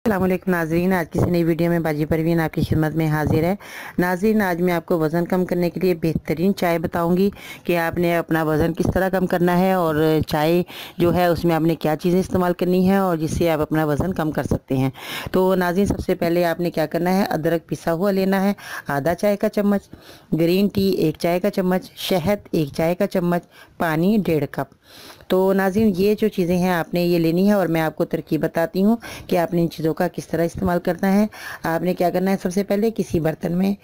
अस्सलामुअलैकुम नाज़रीन, आज किसी नई वीडियो में बाजी परवीन आपकी खिदमत में हाजिर है। नाज़रीन, आज मैं आपको वज़न कम करने के लिए बेहतरीन चाय बताऊंगी कि आपने अपना वज़न किस तरह कम करना है और चाय जो है उसमें आपने क्या चीज़ें इस्तेमाल करनी है और जिससे आप अपना वज़न कम कर सकते हैं। तो नाज़रीन, सबसे पहले आपने क्या करना है, अदरक पिसा हुआ लेना है आधा चाय का चम्मच, ग्रीन टी 1 चाय का चम्मच, शहद 1 चाय का चम्मच, पानी 1.5 कप। तो नाज़रीन, ये जो चीज़ें हैं आपने ये लेनी है और मैं आपको तरकीब बताती हूँ कि आपने इन चीज़ों का किस तरह इस्तेमाल करना है। आपने क्या करना है, सबसे पहले किसी बर्तन में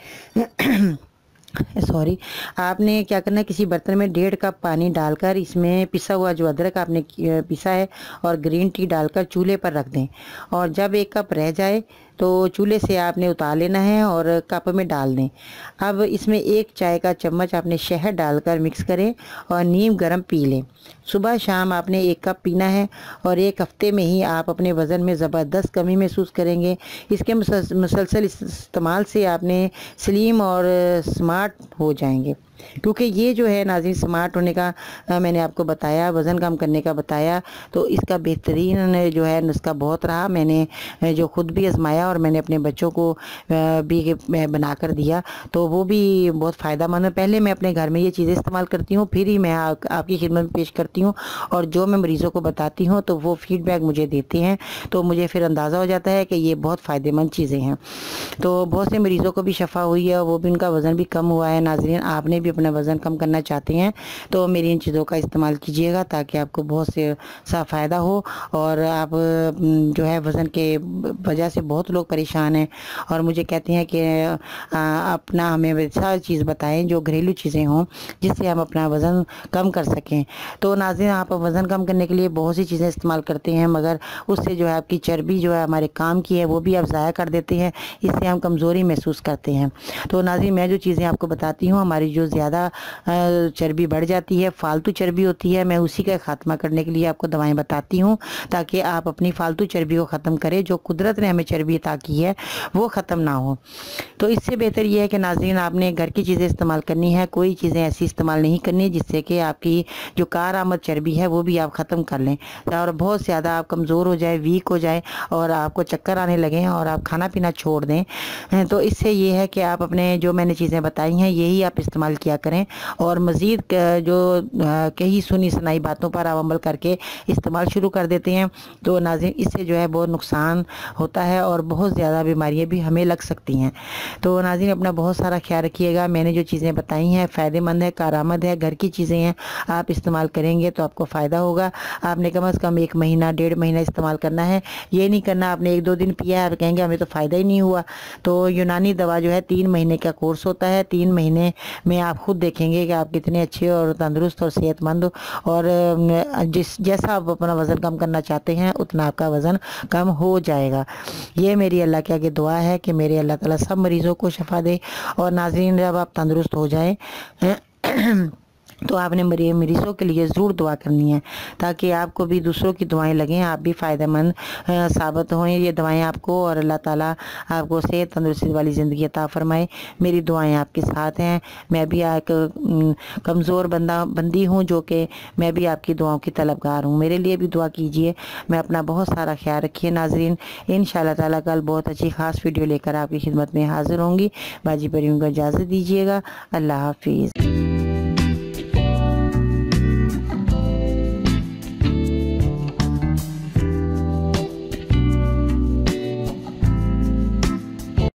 सॉरी आपने क्या करना है, किसी बर्तन में 1.5 कप पानी डालकर इसमें पिसा हुआ जो अदरक आपने पिसा है और ग्रीन टी डालकर चूल्हे पर रख दें। और जब 1 कप रह जाए तो चूल्हे से आपने उतार लेना है और कप में डाल दें। अब इसमें 1 चाय का चम्मच आपने शहद डालकर मिक्स करें और नीम गर्म पी लें। सुबह शाम आपने 1 कप पीना है और 1 हफ्ते में ही आप अपने वज़न में ज़बरदस्त कमी महसूस करेंगे। इसके मुसलसल इस्तेमाल से आपने स्लिम और स्मार्ट हो जाएंगे, क्योंकि ये जो है नाज़रीन, स्मार्ट होने का मैंने आपको बताया, वज़न कम करने का बताया, तो इसका बेहतरीन जो है नुस्खा बहुत रहा। मैंने जो ख़ुद भी आजमाया और मैंने अपने बच्चों को भी बना कर दिया, तो वो भी बहुत फ़ायदेमंद है। पहले मैं अपने घर में ये चीज़ें इस्तेमाल करती हूँ, फिर ही मैं आपकी खिदमत में पेश करती हूँ और जो मैं मरीज़ों को बताती हूँ तो वो फीडबैक मुझे देते हैं, तो मुझे फिर अंदाज़ा हो जाता है कि ये बहुत फ़ायदेमंद चीज़ें हैं। तो बहुत से मरीज़ों को भी शफ़ा हुई है, वो भी, उनका वज़न भी कम हुआ है। नाज़रीन, आपने भी अपना वज़न कम करना चाहते हैं तो मेरी इन चीज़ों का इस्तेमाल कीजिएगा ताकि आपको बहुत से सा फ़ायदा हो। और आप जो है वज़न के वजह से बहुत लोग परेशान हैं और मुझे कहते हैं कि अपना हमें वैसा चीज़ बताएं जो घरेलू चीज़ें हों जिससे हम अपना वज़न कम कर सकें। तो नाज़रीन, आप वज़न कम करने के लिए बहुत सी चीज़ें इस्तेमाल करते हैं, मगर उससे जो है आपकी चर्बी जो है हमारे काम की है वो भी आप ज़ाया कर देते हैं, इससे हम कमज़ोरी महसूस करते हैं। तो नाज़रीन, मैं जो चीज़ें आपको बताती हूँ, हमारी जो ज़्यादा चर्बी बढ़ जाती है, फालतू चर्बी होती है, मैं उसी का खात्मा करने के लिए आपको दवाएं बताती हूँ ताकि आप अपनी फालतू चर्बी को ख़त्म करें। जो कुदरत ने हमें चर्बी अता की है वो ख़त्म ना हो। तो इससे बेहतर ये है कि नाज़रीन, आपने घर की चीज़ें इस्तेमाल करनी है, कोई चीज़ें ऐसी इस्तेमाल नहीं करनी जिससे कि आपकी जो कारआमद चर्बी है वो भी आप ख़त्म कर लें और बहुत ज़्यादा आप कमज़ोर हो जाए, वीक हो जाए और आपको चक्कर आने लगें और आप खाना पीना छोड़ दें। तो इससे ये है कि आप अपने जो मैंने चीज़ें बताई हैं यही आप इस्तेमाल किया करें और मज़ीद जो कई सुनी सुनाई बातों पर आप अमल करके इस्तेमाल शुरू कर देते हैं तो नाज़रीन, इससे जो है बहुत नुकसान होता है और बहुत ज़्यादा बीमारियां भी हमें लग सकती हैं। तो नाज़रीन, अपना बहुत सारा ख्याल रखिएगा। मैंने जो चीज़ें बताई हैं फ़ायदेमंद है, कारआमद है, घर की चीज़ें हैं, आप इस्तेमाल करेंगे तो आपको फ़ायदा होगा। आपने कम से कम 1 महीना 1.5 महीना इस्तेमाल करना है। ये नहीं करना आपने 1-2 दिन पिया है आप कहेंगे हमें तो फ़ायदा ही नहीं हुआ। तो यूनानी दवा जो है 3 महीने का कोर्स होता है, 3 महीने में आप खुद देखेंगे कि आप कितने अच्छे और तंदुरुस्त और सेहतमंद हो और जैसा आप अपना वज़न कम करना चाहते हैं उतना आपका वज़न कम हो जाएगा। ये मेरी अल्लाह के आगे दुआ है कि मेरे अल्लाह ताला सब मरीज़ों को शफ़ा दे। और नाज़रीन, जब आप तंदुरुस्त हो जाएं तो आपने मरीज़ों के लिए ज़रूर दुआ करनी है ताकि आपको भी दूसरों की दुआएं लगें, आप भी फ़ायदेमंद साबित हों ये दवाएं आपको, और अल्लाह ताला आपको सेहत तंदुरुस्ती वाली ज़िंदगी अता फरमाए। मेरी दुआएं आपके साथ हैं। मैं भी एक कमज़ोर बंदी हूँ जो कि मैं भी आपकी दुआओं की तलबगार हूँ। मेरे लिए भी दुआ कीजिए। मैं अपना बहुत सारा ख्याल रखिए नाज़रीन। इंशाअल्लाह ताला कल बहुत अच्छी ख़ास वीडियो लेकर आपकी खिदमत में हाज़िर होंगी। बाजी परियों को इजाज़त दीजिएगा। अल्लाह हाफिज़।